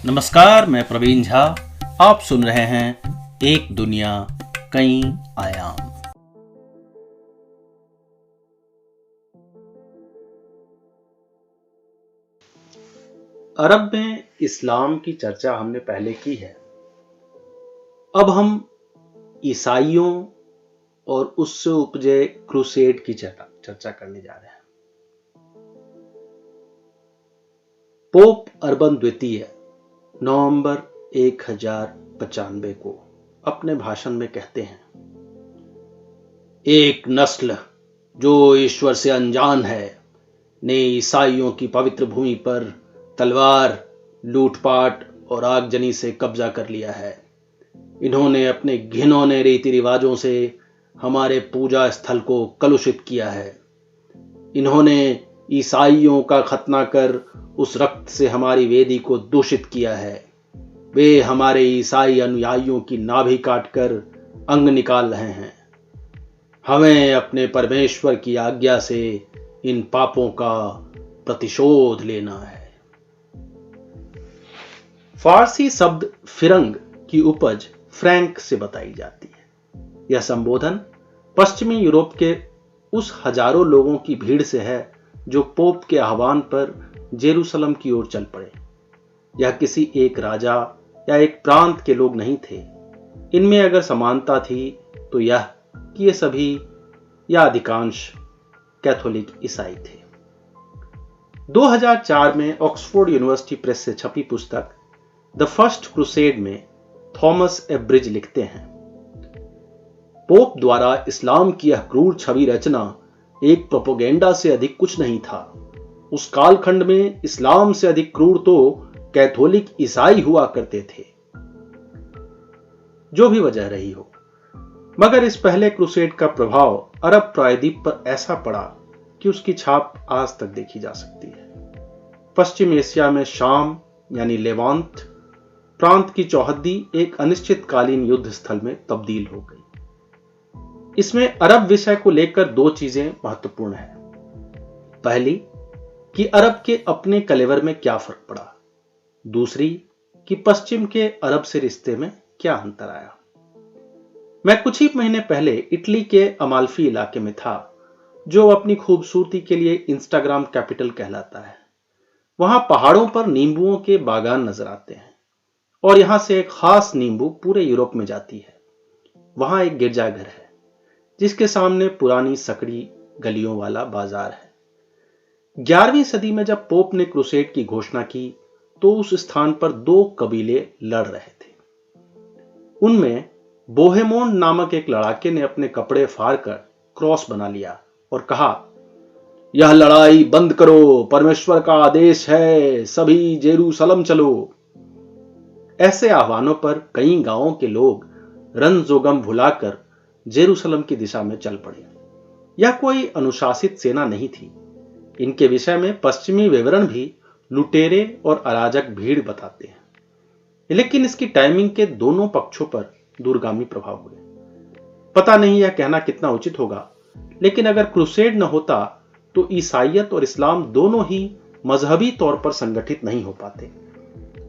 नमस्कार, मैं प्रवीण झा। आप सुन रहे हैं एक दुनिया कई आयाम। अरब में इस्लाम की चर्चा हमने पहले की है। अब हम ईसाइयों और उससे उपजे क्रूसेड की चर्चा करने जा रहे हैं। पोप अर्बन द्वितीय नवंबर 1095 को अपने भाषण में कहते हैं, एक नस्ल जो ईश्वर से अनजान है ने ईसाइयों की पवित्र भूमि पर तलवार, लूटपाट और आगजनी से कब्जा कर लिया है। इन्होंने अपने घिनौने रीति रिवाजों से हमारे पूजा स्थल को कलुषित किया है। इन्होंने ईसाइयों का खतना कर उस रक्त से हमारी वेदी को दूषित किया है। वे हमारे ईसाई अनुयायियों की नाभि काटकर अंग निकाल रहे हैं। हमें अपने परमेश्वर की आज्ञा से इन पापों का प्रतिशोध लेना है। फारसी शब्द फिरंग की उपज फ्रैंक से बताई जाती है। यह संबोधन पश्चिमी यूरोप के उस हजारों लोगों की भीड़ से है जो पोप के आह्वान पर जेरूसलम की ओर चल पड़े। यह किसी एक राजा या एक प्रांत के लोग नहीं थे। इनमें अगर समानता थी तो यह कि ये सभी या अधिकांश कैथोलिक ईसाई थे। 2004 में ऑक्सफोर्ड यूनिवर्सिटी प्रेस से छपी पुस्तक द फर्स्ट क्रूसेड में थॉमस एब्रिज लिखते हैं, पोप द्वारा इस्लाम की यह क्रूर छवि रचना एक प्रोपेगेंडा से अधिक कुछ नहीं था। उस कालखंड में इस्लाम से अधिक क्रूर तो कैथोलिक ईसाई हुआ करते थे। जो भी वजह रही हो, मगर इस पहले क्रूसेड का प्रभाव अरब प्रायद्वीप पर ऐसा पड़ा कि उसकी छाप आज तक देखी जा सकती है। पश्चिम एशिया में शाम यानी लेवांत प्रांत की चौहद्दी एक अनिश्चितकालीन युद्ध स्थल में तब्दील हो गई। इसमें अरब विषय को लेकर दो चीजें महत्वपूर्ण हैं। पहली कि अरब के अपने कलेवर में क्या फर्क पड़ा, दूसरी कि पश्चिम के अरब से रिश्ते में क्या अंतर आया। मैं कुछ ही महीने पहले इटली के अमाल्फी इलाके में था, जो अपनी खूबसूरती के लिए इंस्टाग्राम कैपिटल कहलाता है। वहां पहाड़ों पर नींबुओं के बागान नजर आते हैं और यहां से एक खास नींबू पूरे यूरोप में जाती है। वहां एक गिरजाघर है जिसके सामने पुरानी सकड़ी गलियों वाला बाजार है। 11वीं सदी में जब पोप ने क्रूसेड की घोषणा की तो उस स्थान पर दो कबीले लड़ रहे थे। उनमें बोहेमोन नामक एक लड़ाके ने अपने कपड़े फाड़कर क्रॉस बना लिया और कहा, यह लड़ाई बंद करो, परमेश्वर का आदेश है, सभी जेरूसलम चलो। ऐसे आह्वानों पर कई गांवों के लोग रंजोगम भुलाकर जेरूसलम की दिशा में चल पड़े। यह कोई अनुशासित सेना नहीं थी। इनके विषय में पश्चिमी विवरण भी लुटेरे और अराजक भीड़ बताते हैं, लेकिन इसकी टाइमिंग के दोनों पक्षों पर दूरगामी प्रभाव हुए। पता नहीं यह कहना कितना उचित होगा, लेकिन अगर क्रूसेड न होता तो ईसाइयत और इस्लाम दोनों ही मजहबी तौर पर संगठित नहीं हो पाते।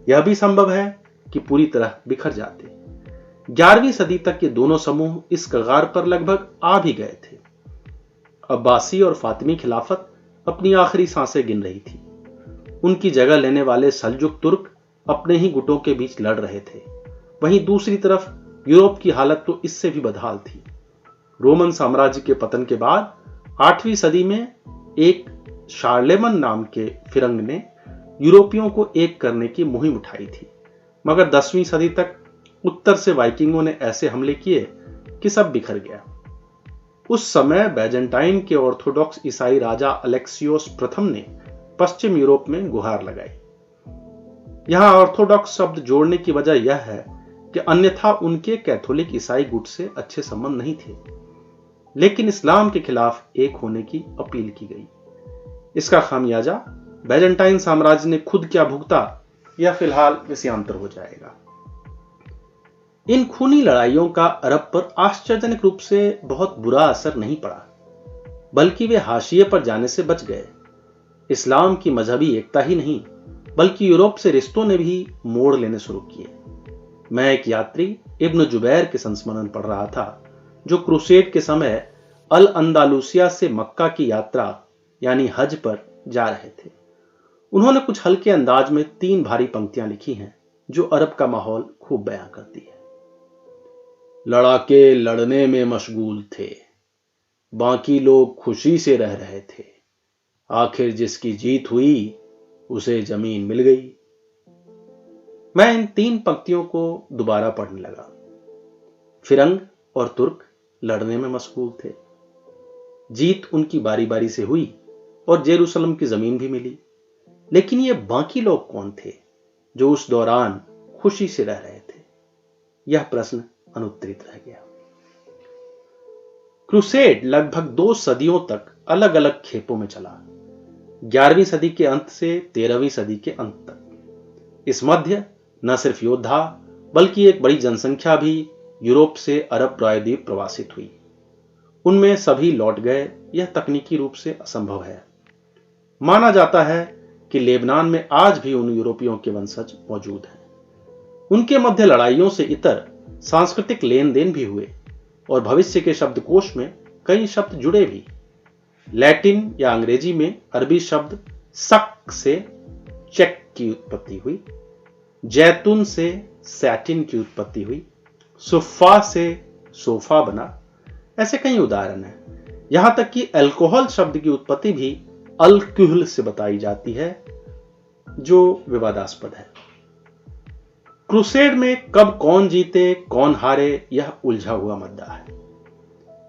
यह भी संभव है कि पूरी तरह बिखर जाते। 11वीं सदी तक ये दोनों समूह इस कगार पर लगभग आ भी गए थे। अब्बासी और फातिमी खिलाफत अपनी आखिरी सांसें गिन रही थी। उनकी जगह लेने वाले सल्जुक तुर्क अपने ही गुटों के बीच लड़ रहे थे। वहीं दूसरी तरफ यूरोप की हालत तो इससे भी बदहाल थी। रोमन साम्राज्य के पतन के बाद 8वीं सदी में एक शार्लेमन नाम के फिरंग ने यूरोपियों को एक करने की मुहिम उठाई थी, मगर 10वीं सदी तक उत्तर से वाइकिंगों ने ऐसे हमले किए कि सब बिखर गया। उस समय बैजेंटाइन के ऑर्थोडॉक्स ईसाई राजा अलेक्सियोस प्रथम ने पश्चिम यूरोप में गुहार लगाई। यहां ऑर्थोडॉक्स शब्द जोड़ने की वजह यह है कि अन्यथा उनके कैथोलिक ईसाई गुट से अच्छे संबंध नहीं थे, लेकिन इस्लाम के खिलाफ एक होने की अपील की गई। इसका खामियाजा बैजेंटाइन साम्राज्य ने खुद क्या भुगता, यह फिलहाल विषयांतर हो जाएगा। इन खूनी लड़ाइयों का अरब पर आश्चर्यजनक रूप से बहुत बुरा असर नहीं पड़ा, बल्कि वे हाशिए पर जाने से बच गए। इस्लाम की मजहबी एकता ही नहीं बल्कि यूरोप से रिश्तों ने भी मोड़ लेने शुरू किए। मैं एक यात्री इब्न जुबैर के संस्मरण पढ़ रहा था, जो क्रूसेड के समय अल अंदालुसिया से मक्का की यात्रा यानी हज पर जा रहे थे। उन्होंने कुछ हल्के अंदाज में 3 भारी पंक्तियां लिखी हैं, जो अरब का माहौल खूब बयां करती है। लड़ाके लड़ने में मशगूल थे, बाकी लोग खुशी से रह रहे थे, आखिर जिसकी जीत हुई उसे जमीन मिल गई। मैं इन 3 पंक्तियों को दोबारा पढ़ने लगा। फिरंग और तुर्क लड़ने में मशगूल थे, जीत उनकी बारी बारी से हुई और जेरूसलम की जमीन भी मिली, लेकिन ये बाकी लोग कौन थे जो उस दौरान खुशी से रह रहे थे? यह प्रश्न अनुत्तरित रह गया। क्रूसेड लगभग 2 सदियों तक अलग अलग खेपों में चला, 11वीं सदी के अंत से 13वीं सदी के अंत तक। इस मध्य न सिर्फ योद्धा बल्कि एक बड़ी जनसंख्या भी यूरोप से अरब प्रायद्वीप प्रवासित हुई। उनमें सभी लौट गए, यह तकनीकी रूप से असंभव है। माना जाता है कि लेबनान में आज भी उन यूरोपियों के वंशज मौजूद हैं। उनके मध्य लड़ाइयों से इतर सांस्कृतिक लेन देन भी हुए और भविष्य के शब्दकोश में कई शब्द जुड़े भी। लैटिन या अंग्रेजी में अरबी शब्द सक से चेक की उत्पत्ति हुई, जैतून से सैटिन की उत्पत्ति हुई, सुफ़ा से सोफा बना। ऐसे कई उदाहरण हैं। यहां तक कि अल्कोहल शब्द की उत्पत्ति भी अल्कोहल से बताई जाती है, जो विवादास्पद है। क्रूसेड में कब कौन जीते कौन हारे, यह उलझा हुआ मुद्दा है।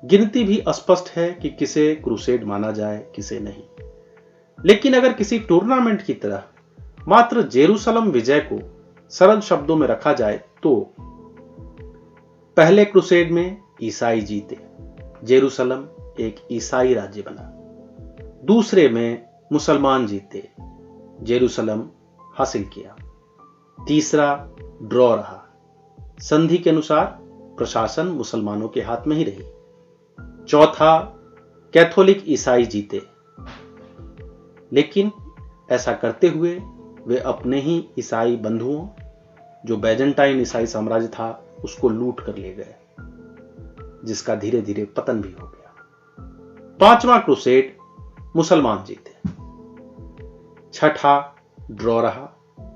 गिनती भी अस्पष्ट है कि किसे क्रूसेड माना जाए, किसे नहीं। लेकिन अगर किसी टूर्नामेंट की तरह मात्र जेरूसलम विजय को सरल शब्दों में रखा जाए तो पहले क्रूसेड में ईसाई जीते, जेरूसलम एक ईसाई राज्य बना। दूसरे में मुसलमान जीते, जेरूसलम हासिल किया। तीसरा ड्रॉ रहा, संधि के अनुसार प्रशासन मुसलमानों के हाथ में ही रही। चौथा कैथोलिक ईसाई जीते, लेकिन ऐसा करते हुए वे अपने ही ईसाई बंधुओं, जो बैजेंटाइन ईसाई साम्राज्य था, उसको लूट कर ले गए, जिसका धीरे धीरे पतन भी हो गया। 5वां क्रूसेड मुसलमान जीते। छठा ड्रॉ रहा,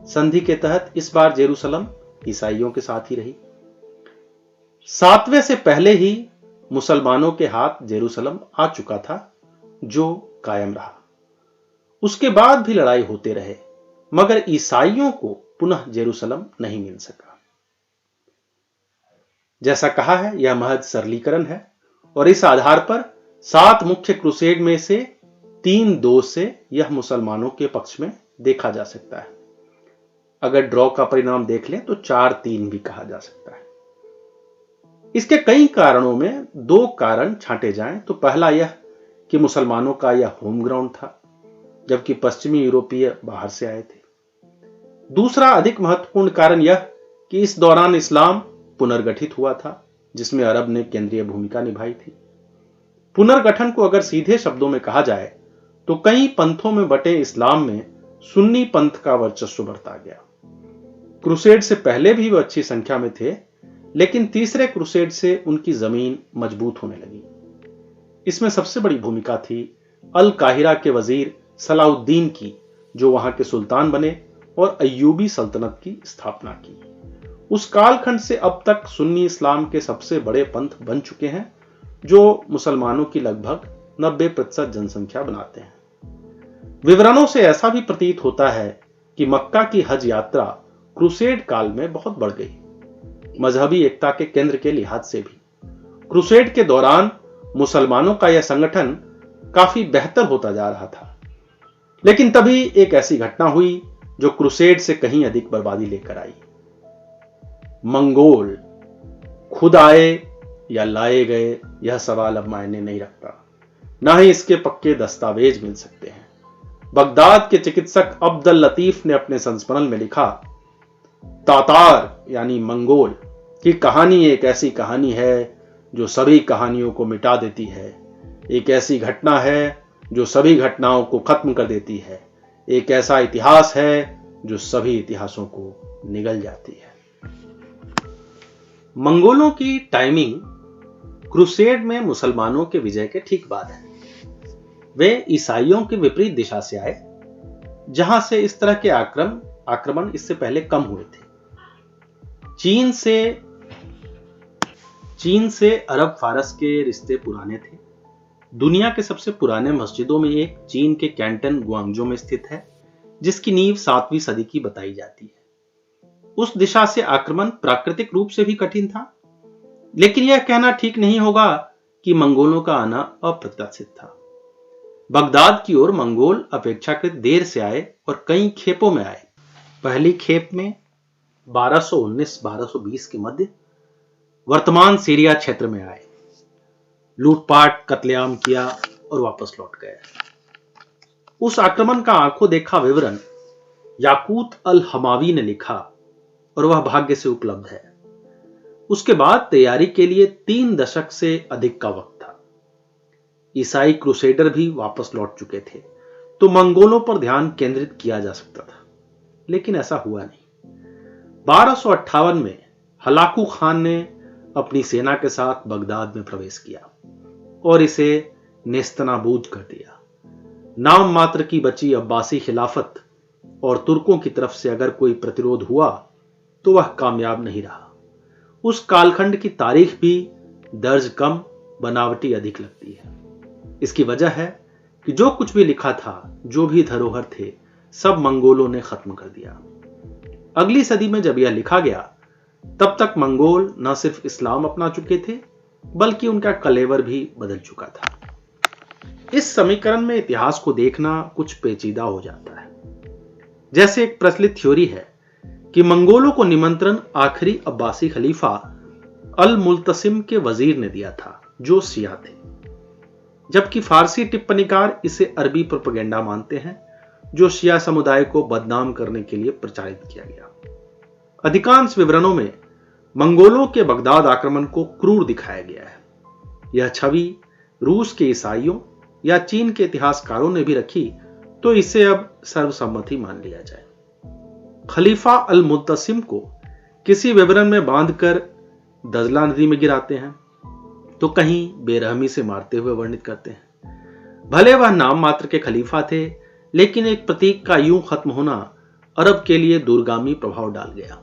संधि के तहत इस बार जेरूसलम ईसाइयों के साथ ही रही। 7वें से पहले ही मुसलमानों के हाथ जेरूसलम आ चुका था, जो कायम रहा। उसके बाद भी लड़ाई होते रहे, मगर ईसाइयों को पुनः जेरूसलम नहीं मिल सका। जैसा कहा है, यह महज सरलीकरण है और इस आधार पर 7 मुख्य क्रूसेड में से 3 दोष से यह मुसलमानों के पक्ष में देखा जा सकता है। अगर ड्रॉ का परिणाम देख लें तो 4-3 भी कहा जा सकता है। इसके कई कारणों में 2 कारण छांटे जाएं तो पहला यह कि मुसलमानों का यह होम ग्राउंड था, जबकि पश्चिमी यूरोपीय बाहर से आए थे। दूसरा अधिक महत्वपूर्ण कारण यह कि इस दौरान इस्लाम पुनर्गठित हुआ था, जिसमें अरब ने केंद्रीय भूमिका निभाई थी। पुनर्गठन को अगर सीधे शब्दों में कहा जाए तो कई पंथों में बटे इस्लाम में सुन्नी पंथ का वर्चस्व बढ़ता गया। क्रूसेड से पहले भी वे अच्छी संख्या में थे, लेकिन तीसरे क्रूसेड से उनकी जमीन मजबूत होने लगी। इसमें सबसे बड़ी भूमिका थी अल काहिरा के वजीर सलाउद्दीन की, जो वहां के सुल्तान बने और अय्यूबी सल्तनत की स्थापना की। उस कालखंड से अब तक सुन्नी इस्लाम के सबसे बड़े पंथ बन चुके हैं, जो मुसलमानों की लगभग 90% जनसंख्या बनाते हैं। विवरणों से ऐसा भी प्रतीत होता है कि मक्का की हज यात्रा क्रूसेड काल में बहुत बढ़ गई, मजहबी एकता के केंद्र के लिहाज से भी। क्रूसेड के दौरान मुसलमानों का यह संगठन काफी बेहतर होता जा रहा था, लेकिन तभी एक ऐसी घटना हुई जो क्रूसेड से कहीं अधिक बर्बादी लेकर आई। मंगोल खुद आए या लाए गए, यह सवाल अब मायने नहीं रखता, ना ही इसके पक्के दस्तावेज मिल सकते हैं। बगदाद के चिकित्सक अब्दुल लतीफ ने अपने संस्मरण में लिखा, तातार यानी मंगोल की कहानी एक ऐसी कहानी है जो सभी कहानियों को मिटा देती है, एक ऐसी घटना है जो सभी घटनाओं को खत्म कर देती है, एक ऐसा इतिहास है जो सभी इतिहासों को निगल जाती है। मंगोलों की टाइमिंग क्रूसेड में मुसलमानों के विजय के ठीक बाद है। वे ईसाइयों की विपरीत दिशा से आए, जहां से इस तरह के आक्रमण इससे पहले कम हुए थे। चीन से अरब फारस के रिश्ते पुराने थे। दुनिया के सबसे पुराने मस्जिदों में एक चीन के कैंटन गुआंगजो में स्थित है, जिसकी नींव 7वीं सदी की बताई जाती है। उस दिशा से आक्रमण प्राकृतिक रूप से भी कठिन था, लेकिन यह कहना ठीक नहीं होगा कि मंगोलों का आना अप्रत्याशित था। बगदाद की ओर मंगोल अपेक्षाकृत देर से आए और कई खेपों में आए। पहली खेप में 1219-1220 के मध्य वर्तमान सीरिया क्षेत्र में आए, लूटपाट कत्लेआम किया और वापस लौट गए। उस आक्रमण का आंखों देखा विवरण याकूत अल हमावी ने लिखा और वह भाग्य से उपलब्ध है। उसके बाद तैयारी के लिए 3 दशक से अधिक का वक्त था। ईसाई क्रूसेडर भी वापस लौट चुके थे, तो मंगोलों पर ध्यान केंद्रित किया जा सकता था, लेकिन ऐसा हुआ नहीं। 1258 में हलाकू खान ने अपनी सेना के साथ बगदाद में प्रवेश किया और इसे नेस्तनाबूद कर दिया। नाम मात्र की बची अब्बासी खिलाफत और तुर्कों की तरफ से अगर कोई प्रतिरोध हुआ तो वह कामयाब नहीं रहा। उस कालखंड की तारीख भी दर्ज कम, बनावटी अधिक लगती है। इसकी वजह है कि जो कुछ भी लिखा था, जो भी धरोहर थे, सब मंगोलों ने खत्म कर दिया। अगली सदी में जब यह लिखा गया, तब तक मंगोल न सिर्फ इस्लाम अपना चुके थे, बल्कि उनका कलेवर भी बदल चुका था। इस समीकरण में इतिहास को देखना कुछ पेचीदा हो जाता है। जैसे एक प्रचलित थ्योरी है कि मंगोलों को निमंत्रण आखिरी अब्बासी खलीफा अल मुल्तसिम के वजीर ने दिया था, जो शिया थे, जबकि फारसी टिप्पणीकार इसे अरबी प्रोपेगेंडा मानते हैं, जो शिया समुदाय को बदनाम करने के लिए प्रचारित किया गया। अधिकांश विवरणों में मंगोलों के बगदाद आक्रमण को क्रूर दिखाया गया है। यह छवि रूस के ईसाइयों या चीन के इतिहासकारों ने भी रखी, तो इसे अब सर्वसम्मति मान लिया जाए। खलीफा अल मुल्तसिम को किसी विवरण में बांधकर दजला नदी में गिराते हैं, तो कहीं बेरहमी से मारते हुए वर्णित करते हैं। भले वह नाम मात्र के खलीफा थे, लेकिन एक प्रतीक का यूं खत्म होना अरब के लिए दूरगामी प्रभाव डाल गया।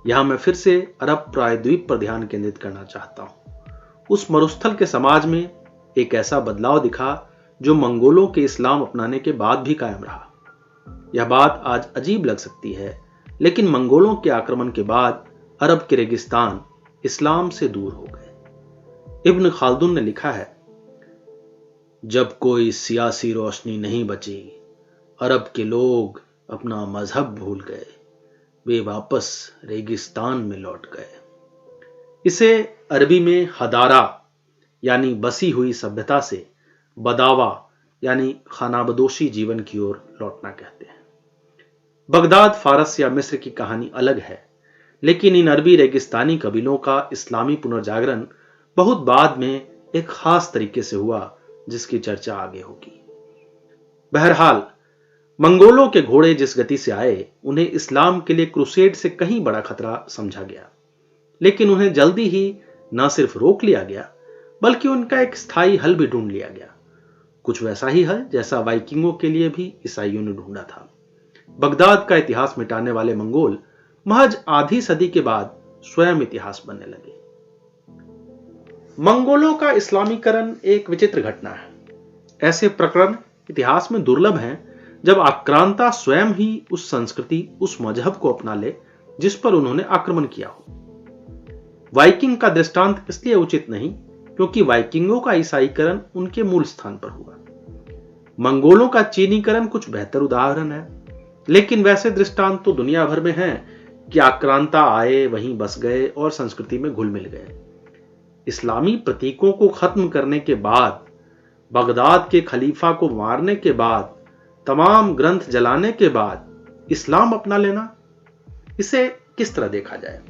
यहां मैं फिर से अरब प्रायद्वीप पर ध्यान केंद्रित करना चाहता हूं। उस मरुस्थल के समाज में एक ऐसा बदलाव दिखा जो मंगोलों के इस्लाम अपनाने के बाद भी कायम रहा। यह बात आज अजीब लग सकती है, लेकिन मंगोलों के आक्रमण के बाद अरब के रेगिस्तान इस्लाम से दूर हो गए। इब्न खालदून ने लिखा है, जब कोई सियासी रोशनी नहीं बची, अरब के लोग अपना मजहब भूल गए, वे वापस रेगिस्तान में लौट गए। इसे अरबी में हदारा यानी बसी हुई सभ्यता से बदावा यानी खानाबदोशी जीवन की ओर लौटना कहते हैं। बगदाद फारस या मिस्र की कहानी अलग है, लेकिन इन अरबी रेगिस्तानी कबीलों का इस्लामी पुनर्जागरण बहुत बाद में एक खास तरीके से हुआ, जिसकी चर्चा आगे होगी। बहरहाल, मंगोलों के घोड़े जिस गति से आए, उन्हें इस्लाम के लिए क्रूसेड से कहीं बड़ा खतरा समझा गया, लेकिन उन्हें जल्दी ही न सिर्फ रोक लिया गया, बल्कि उनका एक स्थायी हल भी ढूंढ लिया गया। कुछ वैसा ही हल जैसा वाइकिंगों के लिए भी ईसाइयों ने ढूंढा था। बगदाद का इतिहास मिटाने वाले मंगोल महज आधी सदी के बाद स्वयं इतिहास बनने लगे। मंगोलों का इस्लामीकरण एक विचित्र घटना है। ऐसे प्रकरण इतिहास में दुर्लभ हैं जब आक्रांता स्वयं ही उस संस्कृति, उस मजहब को अपना ले जिस पर उन्होंने आक्रमण किया हो। वाइकिंग का दृष्टांत इसलिए उचित नहीं क्योंकि वाइकिंगों का ईसाईकरण उनके मूल स्थान पर हुआ। मंगोलों का चीनीकरण कुछ बेहतर उदाहरण है, लेकिन वैसे दृष्टांत तो दुनिया भर में हैं कि आक्रांता आए, वहीं बस गए और संस्कृति में घुल मिल गए। इस्लामी प्रतीकों को खत्म करने के बाद, बगदाद के खलीफा को मारने के बाद, तमाम ग्रंथ जलाने के बाद इस्लाम अपना लेना, इसे किस तरह देखा जाए?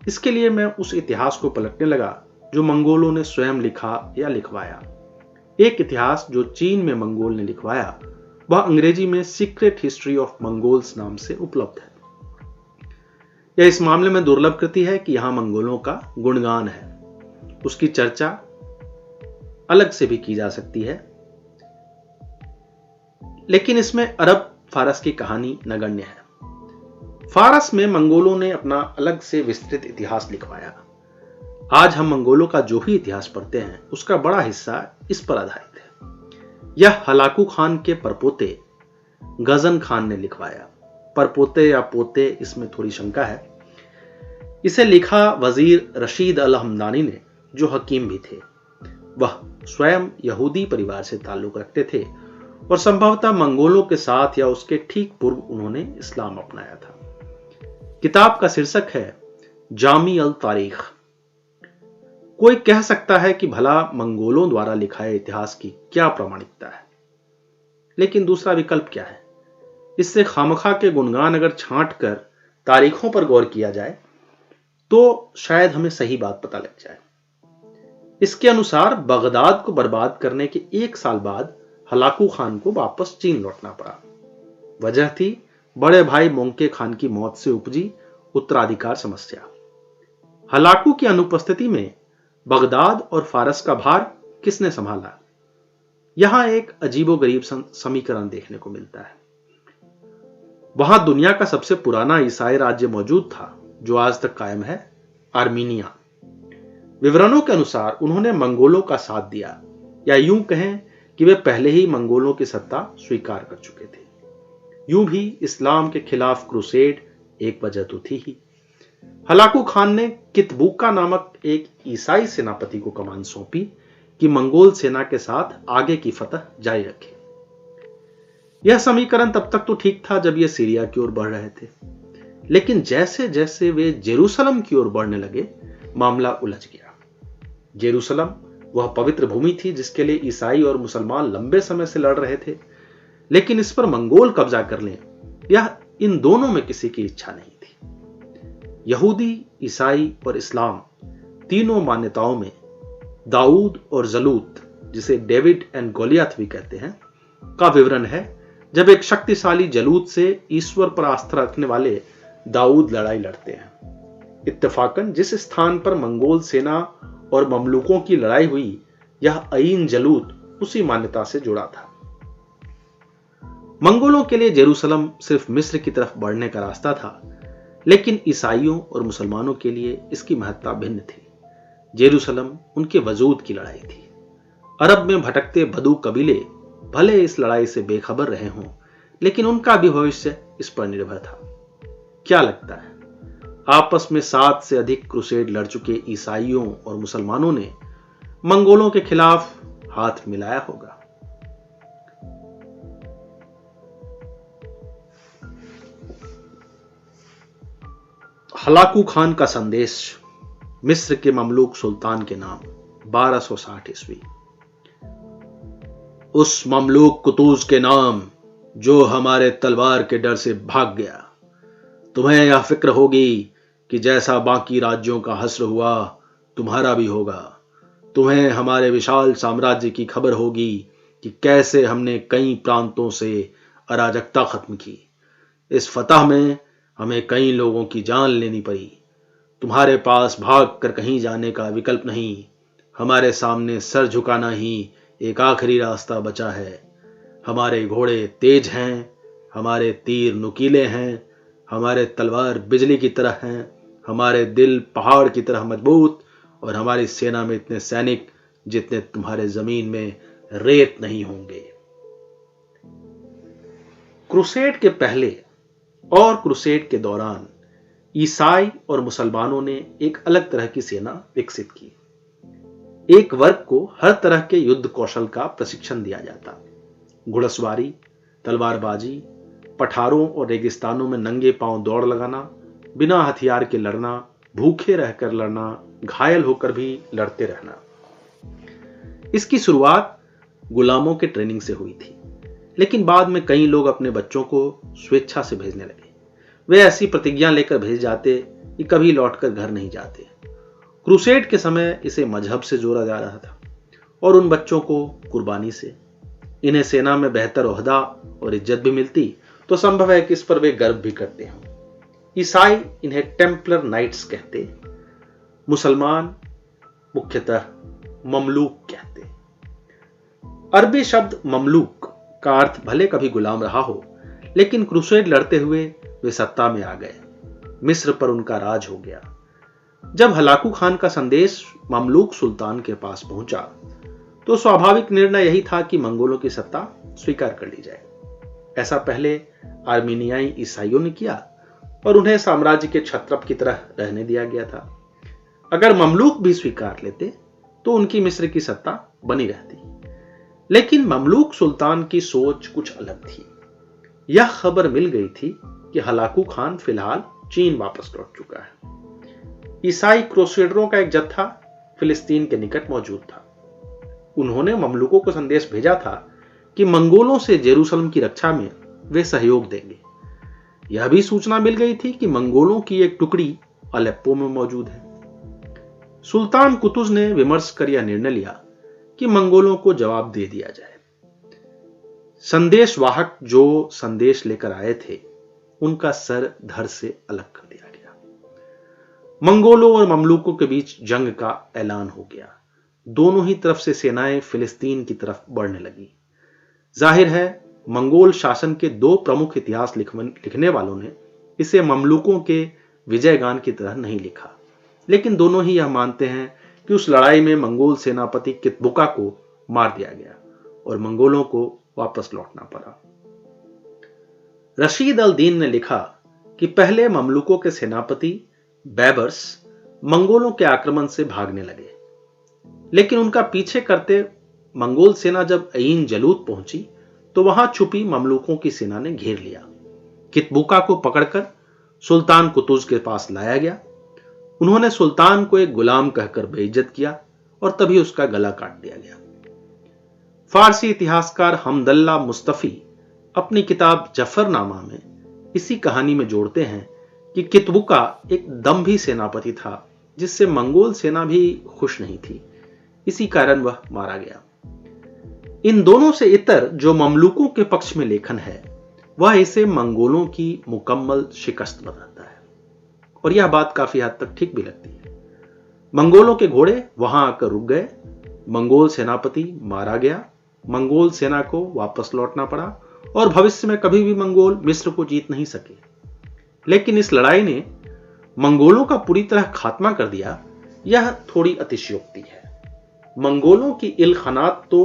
इसके लिए मैं उस इतिहास को पलटने लगा जो मंगोलों ने स्वयं लिखा या लिखवाया। एक इतिहास जो चीन में मंगोल ने लिखवाया वह अंग्रेजी में सीक्रेट हिस्ट्री ऑफ मंगोल्स नाम से उपलब्ध है। यह इस मामले में दुर्लभ कृति है कि यहां मंगोलों का गुणगान है। उसकी चर्चा अलग से भी की जा सकती है, लेकिन इसमें अरब फारस की कहानी नगण्य है। फारस में मंगोलों ने अपना अलग से विस्तृत इतिहास लिखवाया। आज हम मंगोलों का जो भी इतिहास पढ़ते हैं उसका बड़ा हिस्सा इस पर आधारित है। यह हलाकू खान के परपोते गजन खान ने लिखवाया। परपोते या पोते, इसमें थोड़ी शंका है। इसे लिखा वजीर रशीद अल हमदानी ने, जो हकीम भी थे। वह स्वयं यहूदी परिवार से ताल्लुक रखते थे और संभवतः मंगोलों के साथ या उसके ठीक पूर्व उन्होंने इस्लाम अपनाया था। किताब का शीर्षक है जामी अल तारीख। कोई कह सकता है कि भला मंगोलों द्वारा लिखाए इतिहास की क्या प्रामाणिकता है, लेकिन दूसरा विकल्प क्या है? इससे खामखा के गुणगान अगर छांट कर तारीखों पर गौर किया जाए तो शायद हमें सही बात पता लग जाए। इसके अनुसार बगदाद को बर्बाद करने के 1 साल बाद हलाकू खान को वापस चीन लौटना पड़ा। वजह थी बड़े भाई मोंके खान की मौत से उपजी उत्तराधिकार समस्या। हलाकू की अनुपस्थिति में बगदाद और फारस का भार किसने संभाला? यहां एक अजीबोगरीब समीकरण देखने को मिलता है। वहां दुनिया का सबसे पुराना ईसाई राज्य मौजूद था, जो आज तक कायम है, आर्मीनिया। विवरणों के अनुसार उन्होंने मंगोलों का साथ दिया, या यूं कहें कि वे पहले ही मंगोलों की सत्ता स्वीकार कर चुके थे। यूं भी इस्लाम के खिलाफ क्रूसेड एक वजह तो थी ही। हलाकू खान ने कितबुका नामक एक ईसाई सेनापति को कमान सौंपी कि मंगोल सेना के साथ आगे की फतह जारी रखे। यह समीकरण तब तक तो ठीक था जब ये सीरिया की ओर बढ़ रहे थे, लेकिन जैसे जैसे वे जेरूसलम की ओर बढ़ने लगे, मामला उलझ गया। जेरूसलम वह पवित्र भूमि थी जिसके लिए ईसाई और मुसलमान लंबे समय से लड़ रहे थे, लेकिन इस पर मंगोल कब्जा कर लें, यह इन दोनों में किसी की इच्छा नहीं थी। यहूदी, ईसाई और इस्लाम तीनों मान्यताओं में दाऊद और जलूत, जिसे डेविड एंड गोलियत भी कहते हैं, का विवरण है जब एक शक्तिशाली जलूत से ईश्वर पर आस्था रखने वाले दाऊद लड़ाई लड़ते हैं। इत्तेफाकन जिस स्थान पर मंगोल सेना और ममलूकों की लड़ाई हुई, यह अईन जलूत उसी मान्यता से जुड़ा था। मंगोलों के लिए जेरूसलम सिर्फ मिस्र की तरफ बढ़ने का रास्ता था, लेकिन ईसाइयों और मुसलमानों के लिए इसकी महत्ता भिन्न थी। जेरूसलम उनके वजूद की लड़ाई थी। अरब में भटकते बदू कबीले भले इस लड़ाई से बेखबर रहे हों, लेकिन उनका भी भविष्य इस पर निर्भर था। क्या लगता है, आपस में 7 से अधिक क्रूसेड लड़ चुके ईसाइयों और मुसलमानों ने मंगोलों के खिलाफ हाथ मिलाया होगा? हलाकू खान का संदेश, मिस्र के ममलूक सुल्तान के नाम, 1260 ईस्वी। उस ममलूक कुतूज के नाम जो हमारे तलवार के डर से भाग गया। तुम्हें यह फिक्र होगी कि जैसा बाकी राज्यों का हस्र हुआ, तुम्हारा भी होगा। तुम्हें हमारे विशाल साम्राज्य की खबर होगी कि कैसे हमने कई प्रांतों से अराजकता खत्म की। इस फतह में हमें कई लोगों की जान लेनी पड़ी। तुम्हारे पास भाग कर कहीं जाने का विकल्प नहीं। हमारे सामने सर झुकाना ही एक आखिरी रास्ता बचा है। हमारे घोड़े तेज हैं, हमारे तीर नुकीले हैं, हमारे तलवार बिजली की तरह हैं, हमारे दिल पहाड़ की तरह मजबूत, और हमारी सेना में इतने सैनिक जितने तुम्हारे जमीन में रेत नहीं होंगे। क्रूसेड के पहले और क्रूसेड के दौरान ईसाई और मुसलमानों ने एक अलग तरह की सेना विकसित की। एक वर्ग को हर तरह के युद्ध कौशल का प्रशिक्षण दिया जाता। घुड़सवारी, तलवारबाजी, पठारों और रेगिस्तानों में नंगे पांव दौड़ लगाना, बिना हथियार के लड़ना, भूखे रहकर लड़ना, घायल होकर भी लड़ते रहना। इसकी शुरुआत गुलामों के ट्रेनिंग से हुई थी, लेकिन बाद में कई लोग अपने बच्चों को स्वेच्छा से भेजने लगे। वे ऐसी प्रतिज्ञा लेकर भेज जाते कि कभी लौटकर घर नहीं जाते। क्रूसेड के समय इसे मजहब से जोड़ा जा रहा था और उन बच्चों को कुर्बानी से। इन्हें सेना में बेहतर ओहदा और इज्जत भी मिलती तो संभव है कि इस पर वे गर्व भी करते हों। ईसाई इन्हें टेम्पलर नाइट्स कहते, मुसलमान मुख्यतः ममलूक कहते। अरबी शब्द ममलूक का अर्थ भले कभी गुलाम रहा हो, लेकिन क्रूसेड लड़ते हुए वे सत्ता में आ गए। मिस्र पर उनका राज हो गया। जब हलाकू खान का संदेश ममलूक सुल्तान के पास पहुंचा तो स्वाभाविक निर्णय यही था कि मंगोलों की सत्ता स्वीकार कर ली जाए। ऐसा पहले आर्मीनियाई ईसाइयों ने किया और उन्हें साम्राज्य के छत्रप की तरह रहने दिया गया था। अगर ममलूक भी स्वीकार लेते तो उनकी मिस्र की सत्ता बनी रहती, लेकिन ममलूक सुल्तान की सोच कुछ अलग थी। यह खबर मिल गई थी कि हलाकू खान फिलहाल चीन वापस लौट चुका है। ईसाई क्रूसेडरों का एक जत्था फिलिस्तीन के निकट मौजूद था। उन्होंने ममलूकों को संदेश भेजा था कि मंगोलों से जेरूसलम की रक्षा में वे सहयोग देंगे। यह भी सूचना मिल गई थी कि मंगोलों की एक टुकड़ी अलेप्पो में मौजूद है। सुल्तान कुतुज ने विमर्श कर यह निर्णय लिया कि मंगोलों को जवाब दे दिया जाए। संदेशवाहक जो संदेश लेकर आए थे उनका सर धड़ से अलग कर दिया गया। मंगोलों और ममलूकों के बीच जंग का ऐलान हो गया। दोनों ही तरफ से सेनाएं फिलिस्तीन की तरफ बढ़ने लगी। जाहिर है मंगोल शासन के दो प्रमुख इतिहास लिखने वालों ने इसे ममलूकों के विजयगान की तरह नहीं लिखा, लेकिन दोनों ही यह मानते हैं कि उस लड़ाई में मंगोल सेनापति कितबुका को मार दिया गया और मंगोलों को वापस लौटना पड़ा। रशीद अल दीन ने लिखा कि पहले ममलूकों के सेनापति बैबर्स मंगोलों के आक्रमण से भागने लगे, लेकिन उनका पीछे करते मंगोल सेना जब अयीन जलूत पहुंची तो वहां छुपी ममलूकों की सेना ने घेर लिया। कितबुका को पकड़कर सुल्तान कुतुज के पास लाया गया। उन्होंने सुल्तान को एक गुलाम कहकर बेइज्जत किया और तभी उसका गला काट दिया गया। फारसी इतिहासकार हमदल्ला मुस्तफी अपनी किताब जफरनामा में इसी कहानी में जोड़ते हैं कि कितबुका एक दम्भी सेनापति था जिससे मंगोल सेना भी खुश नहीं थी। इसी कारण वह मारा गया। इन दोनों से इतर जो ममलूकों के पक्ष में लेखन है वह इसे मंगोलों की मुकम्मल शिकस्त बताता है, और यह बात काफी हद तक ठीक भी लगती है। मंगोलों के घोड़े वहां आकर रुक गए, मंगोल सेनापति मारा गया, मंगोल सेना को वापस लौटना पड़ा और भविष्य में कभी भी मंगोल मिस्र को जीत नहीं सके। लेकिन इस लड़ाई ने मंगोलों का पूरी तरह खात्मा कर दिया, यह थोड़ी अतिशयोक्ति है। मंगोलों की इल्खानात तो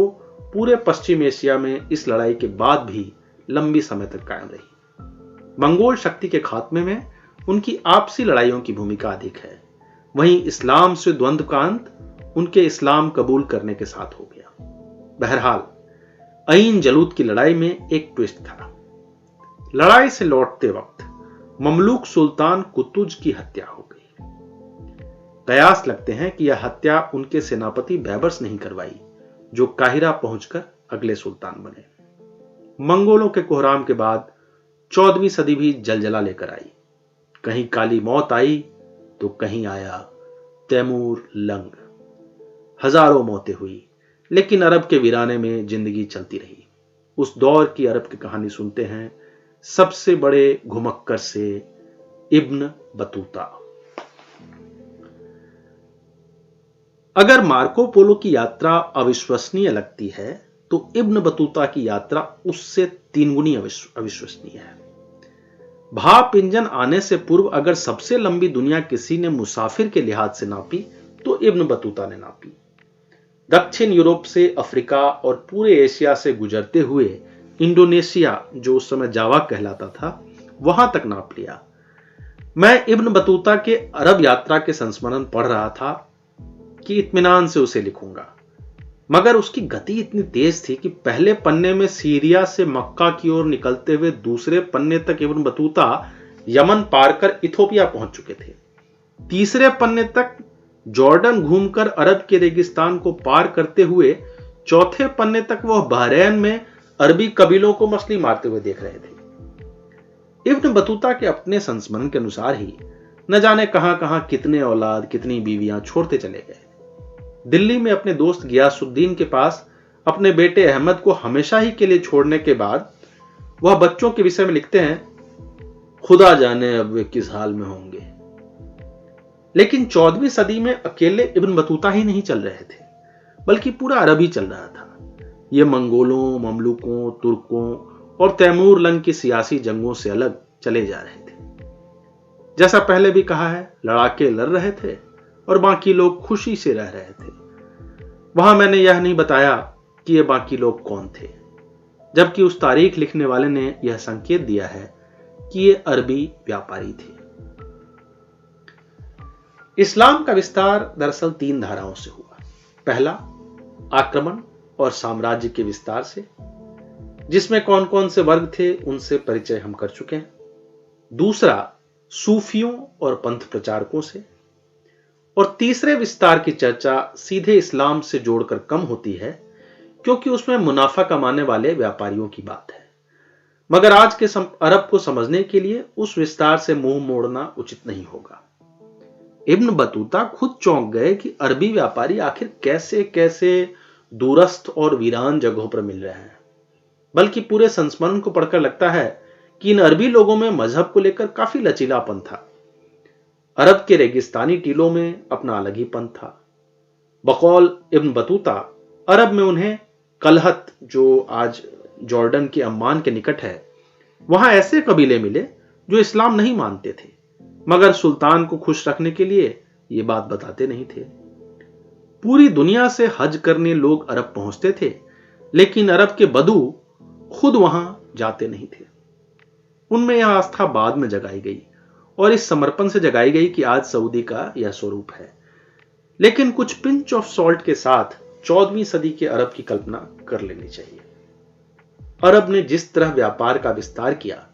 पूरे पश्चिम एशिया में इस लड़ाई के बाद भी लंबी समय तक कायम रही। मंगोल शक्ति के खात्मे में उनकी आपसी लड़ाइयों की भूमिका अधिक है। वहीं इस्लाम से द्वंद्व का अंत उनके इस्लाम कबूल करने के साथ हो गया। बहरहाल अयीन जलूत की लड़ाई में एक ट्विस्ट था। लड़ाई से लौटते वक्त ममलूक सुल्तान कुतुज की हत्या हो गई। कयास लगते हैं कि यह हत्या उनके सेनापति बैबर्स नहीं करवाई, जो काहिरा पहुंचकर अगले सुल्तान बने। मंगोलों के कोहराम के बाद 14वीं सदी भी जलजला लेकर आई। कहीं काली मौत आई तो कहीं आया तैमूर लंग। हजारों मौतें हुई, लेकिन अरब के वीराने में जिंदगी चलती रही। उस दौर की अरब की कहानी सुनते हैं सबसे बड़े घुमक्कर से इब्न बतूता। अगर मार्को पोलो की यात्रा अविश्वसनीय लगती है तो इब्न बतूता की यात्रा उससे 3 गुनी अविश्वसनीय है। भाप इंजन आने से पूर्व अगर सबसे लंबी दुनिया किसी ने मुसाफिर के लिहाज से नापी तो इब्न बतूता ने नापी। दक्षिण यूरोप से अफ्रीका और पूरे एशिया से गुजरते हुए इंडोनेशिया, जो उस समय जावा कहलाता था, वहां तक नाप लिया। मैं इब्न बतूता के अरब यात्रा के संस्मरण पढ़ रहा था कि इत्मीनान से उसे लिखूंगा, मगर उसकी गति इतनी तेज थी कि पहले पन्ने में सीरिया से मक्का की ओर निकलते हुए दूसरे पन्ने तक इब्न बतूता यमन पार कर इथोपिया पहुंच चुके थे। तीसरे पन्ने तक जॉर्डन घूमकर अरब के रेगिस्तान को पार करते हुए चौथे पन्ने तक वह बहरैन में अरबी कबीलों को मछली मारते हुए देख रहे थे। इब्न बतूता के अपने संस्मरण के अनुसार ही न जाने कहां कहां कितने औलाद, कितनी बीवियां छोड़ते चले गए। दिल्ली में अपने दोस्त गियासुद्दीन के पास अपने बेटे अहमद को हमेशा ही के लिए छोड़ने के बाद वह बच्चों के विषय में लिखते हैं, खुदा जाने अब वे किस हाल में होंगे। लेकिन 14वीं सदी में अकेले इब्न बतूता ही नहीं चल रहे थे, बल्कि पूरा अरब ही चल रहा था। ये मंगोलों, ममलूकों, तुर्कों और तैमूर लंग की सियासी जंगों से अलग चले जा रहे थे। जैसा पहले भी कहा है, लड़ाके लड़ रहे थे और बाकी लोग खुशी से रह रहे थे। वहां मैंने यह नहीं बताया कि ये बाकी लोग कौन थे, जबकि उस तारीख लिखने वाले ने यह संकेत दिया है कि ये अरबी व्यापारी थे। इस्लाम का विस्तार दरअसल 3 धाराओं से हुआ। पहला, आक्रमण और साम्राज्य के विस्तार से, जिसमें कौन कौन से वर्ग थे उनसे परिचय हम कर चुके हैं। दूसरा, सूफियों और पंथ प्रचारकों से। और तीसरे विस्तार की चर्चा सीधे इस्लाम से जोड़कर कम होती है, क्योंकि उसमें मुनाफा कमाने वाले व्यापारियों की बात है। मगर आज के अरब को समझने के लिए उस विस्तार से मुंह मोड़ना उचित नहीं होगा। इब्न बतूता खुद चौंक गए कि अरबी व्यापारी आखिर कैसे कैसे दूरस्थ और वीरान जगहों पर मिल रहे हैं। बल्कि पूरे संस्मरण को पढ़कर लगता है कि इन अरबी लोगों में मजहब को लेकर काफी लचीलापन था। अरब के रेगिस्तानी टीलों में अपना अलग ही पंथ था। बकौल इब्न बतूता, अरब में उन्हें कलहत, जो आज जॉर्डन के अम्मान के निकट है, वहां ऐसे कबीले मिले जो इस्लाम नहीं मानते थे, मगर सुल्तान को खुश रखने के लिए ये बात बताते नहीं थे। पूरी दुनिया से हज करने लोग अरब पहुंचते थे, लेकिन अरब के बदू खुद वहां जाते नहीं थे। उनमें यह आस्था बाद में जगाई गई और इस समर्पण से जगाई गई कि आज सऊदी का यह स्वरूप है। लेकिन कुछ पिंच ऑफ सॉल्ट के साथ 14वीं सदी के अरब की कल्पना कर लेनी चाहिए। अरब ने जिस तरह व्यापार का विस्तार किया,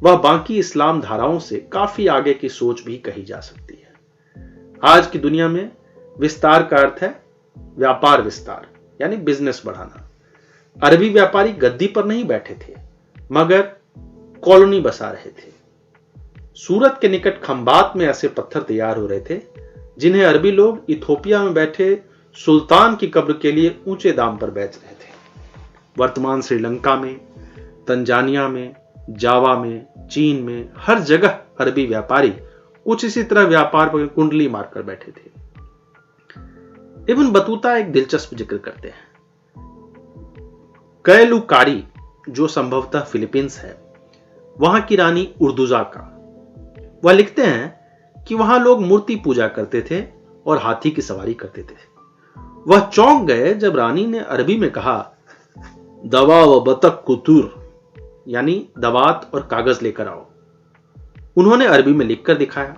वह बाकी इस्लाम धाराओं से काफी आगे की सोच भी कही जा सकती है। आज की दुनिया में विस्तार का अर्थ है व्यापार विस्तार, यानी बिजनेस बढ़ाना। अरबी व्यापारी गद्दी पर नहीं बैठे थे, मगर कॉलोनी बसा रहे थे। सूरत के निकट खंबात में ऐसे पत्थर तैयार हो रहे थे जिन्हें अरबी लोग इथोपिया में बैठे सुल्तान की कब्र के लिए ऊंचे दाम पर बेच रहे थे। वर्तमान श्रीलंका में, तंजानिया में, जावा में, चीन में, हर जगह अरबी व्यापारी कुछ इसी तरह व्यापार पर कुंडली मारकर बैठे थे। इब्न बतूता एक दिलचस्प जिक्र करते हैं। कैलुकारी, जो संभवतः फिलीपींस है, वहां की रानी उर्दुजा का, वह लिखते हैं कि वहां लोग मूर्ति पूजा करते थे और हाथी की सवारी करते थे। वह चौंक गए जब रानी ने अरबी में कहा, दवा व बतक कुतुर, यानी दवात और कागज लेकर आओ। उन्होंने अरबी में लिखकर दिखाया।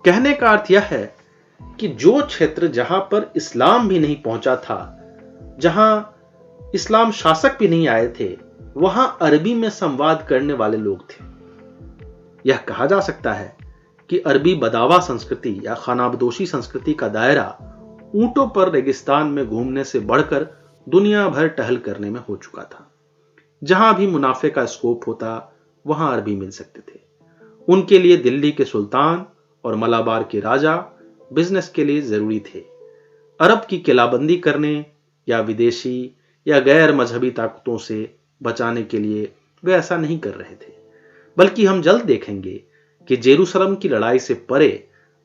कहने का अर्थ यह है कि जो क्षेत्र जहां पर इस्लाम भी नहीं पहुंचा था, जहां इस्लाम शासक भी नहीं आए थे, वहां अरबी में संवाद करने वाले लोग थे। यह कहा जा सकता है कि अरबी बदावा संस्कृति या खानाबदोशी संस्कृति का दायरा ऊंटों पर रेगिस्तान में घूमने से बढ़कर दुनिया भर टहल करने में हो चुका था। जहां भी मुनाफे का स्कोप होता, वहां अरबी मिल सकते थे। उनके लिए दिल्ली के सुल्तान और मलाबार के राजा बिजनेस के लिए जरूरी थे। अरब की किलाबंदी करने या विदेशी या गैर मजहबी ताकतों से बचाने के लिए वे ऐसा नहीं कर रहे थे, बल्कि हम जल्द देखेंगे कि जेरूसलम की लड़ाई से परे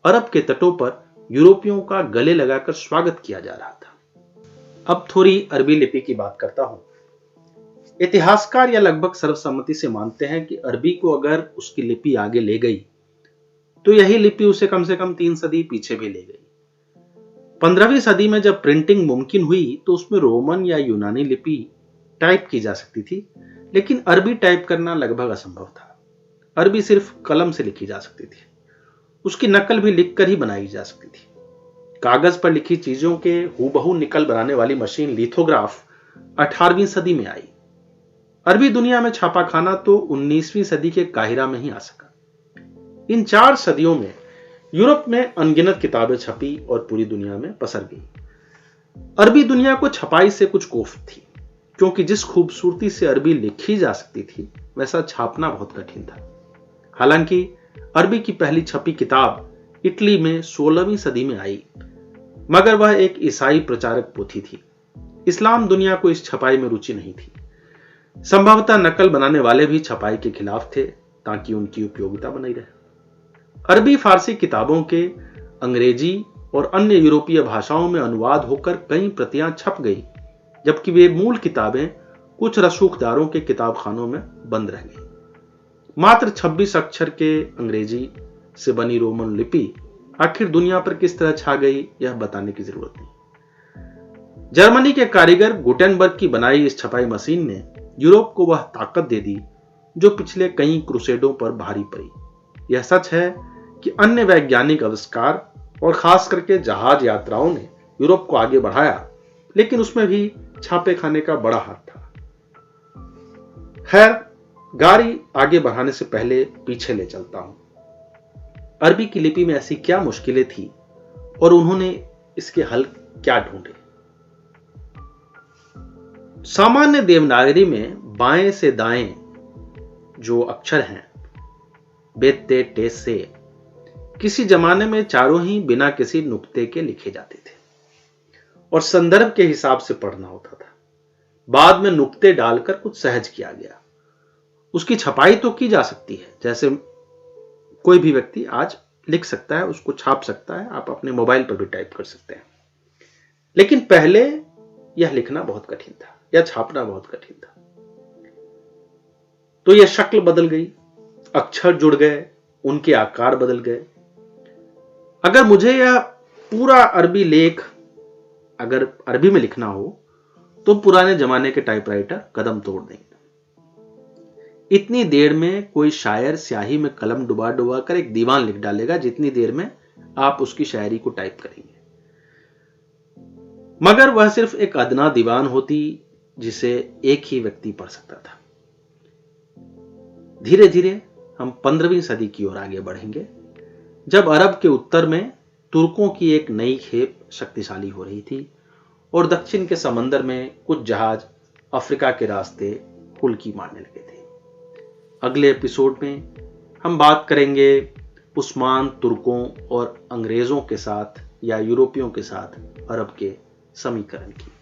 अरब के तटों पर यूरोपियों का गले लगाकर स्वागत किया जा रहा था। अब थोड़ी अरबी लिपि की बात करता हूं। इतिहासकार या लगभग सर्वसम्मति से मानते हैं कि अरबी को अगर उसकी लिपि आगे ले गई तो यही लिपि उसे कम से कम 3 सदी पीछे भी ले गई। 15वीं सदी में जब प्रिंटिंग मुमकिन हुई तो उसमें रोमन या यूनानी लिपि टाइप की जा सकती थी, लेकिन अरबी टाइप करना लगभग असंभव था। अरबी सिर्फ कलम से लिखी जा सकती थी, उसकी नकल भी लिखकर ही बनाई जा सकती थी। कागज पर लिखी चीजों के हूबहू निकल बनाने वाली मशीन लिथोग्राफ 18वीं सदी में आई। अरबी दुनिया में छापाखाना तो 19वीं सदी के काहिरा में ही आ सका। इन 4 सदियों में यूरोप में अनगिनत किताबें छपी और पूरी दुनिया में पसर गई। अरबी दुनिया को छपाई से कुछ कोफ्त थी, क्योंकि जिस खूबसूरती से अरबी लिखी जा सकती थी वैसा छापना बहुत कठिन था। हालांकि अरबी की पहली छपी किताब इटली में 16वीं सदी में आई, मगर वह एक ईसाई प्रचारक पोथी थी। इस्लाम दुनिया को इस छपाई में रुचि नहीं थी। संभवतः नकल बनाने वाले भी छपाई के खिलाफ थे ताकि उनकी उपयोगिता बनी रहे। अरबी फारसी किताबों के अंग्रेजी और अन्य यूरोपीय भाषाओं में अनुवाद होकर कई प्रतियां छप गई, जबकि वे मूल किताबें कुछ रसूखदारों के किताबखानों में बंद रह गई। मात्र 26 अक्षर के अंग्रेजी से बनी रोमन लिपि आखिर दुनिया पर किस तरह छा गई, यह बताने की जरूरत नहीं। जर्मनी के कारीगर गुटेनबर्ग की बनाई इस छपाई मशीन ने यूरोप को वह ताकत दे दी जो पिछले कई क्रूसेडों पर भारी पड़ी। यह सच है कि अन्य वैज्ञानिक आविष्कार और खास करके जहाज यात्राओं ने यूरोप को आगे बढ़ाया, लेकिन उसमें भी छापे खाने का बड़ा हाथ था। खैर, गाड़ी आगे बढ़ाने से पहले पीछे ले चलता हूं। अरबी की लिपि में ऐसी क्या मुश्किलें थी और उन्होंने इसके हल क्या ढूंढे। सामान्य देवनागरी में बाएं से दाएं जो अक्षर हैं, बेत्ते टे से, किसी जमाने में चारों ही बिना किसी नुक्ते के लिखे जाते थे और संदर्भ के हिसाब से पढ़ना होता था। बाद में नुक्ते डालकर कुछ सहज किया गया। उसकी छपाई तो की जा सकती है, जैसे कोई भी व्यक्ति आज लिख सकता है, उसको छाप सकता है, आप अपने मोबाइल पर भी टाइप कर सकते हैं। लेकिन पहले यह लिखना बहुत कठिन था या छापना बहुत कठिन था। तो यह शक्ल बदल गई, अक्षर जुड़ गए, उनके आकार बदल गए। अगर मुझे यह पूरा अरबी लेख अगर अरबी में लिखना हो तो पुराने जमाने के टाइपराइटर कदम तोड़ देंगे। इतनी देर में कोई शायर स्याही में कलम डुबा डुबा कर एक दीवान लिख डालेगा, जितनी देर में आप उसकी शायरी को टाइप करेंगे। मगर वह सिर्फ एक अदना दीवान होती जिसे एक ही व्यक्ति पढ़ सकता था। धीरे धीरे हम 15वीं सदी की ओर आगे बढ़ेंगे, जब अरब के उत्तर में तुर्कों की एक नई खेप शक्तिशाली हो रही थी और दक्षिण के समंदर में कुछ जहाज अफ्रीका के रास्ते हुल्की मारने लगे थे। अगले एपिसोड में हम बात करेंगे उस्मान तुर्कों और अंग्रेजों के साथ या यूरोपियों के साथ अरब के समीकरण की।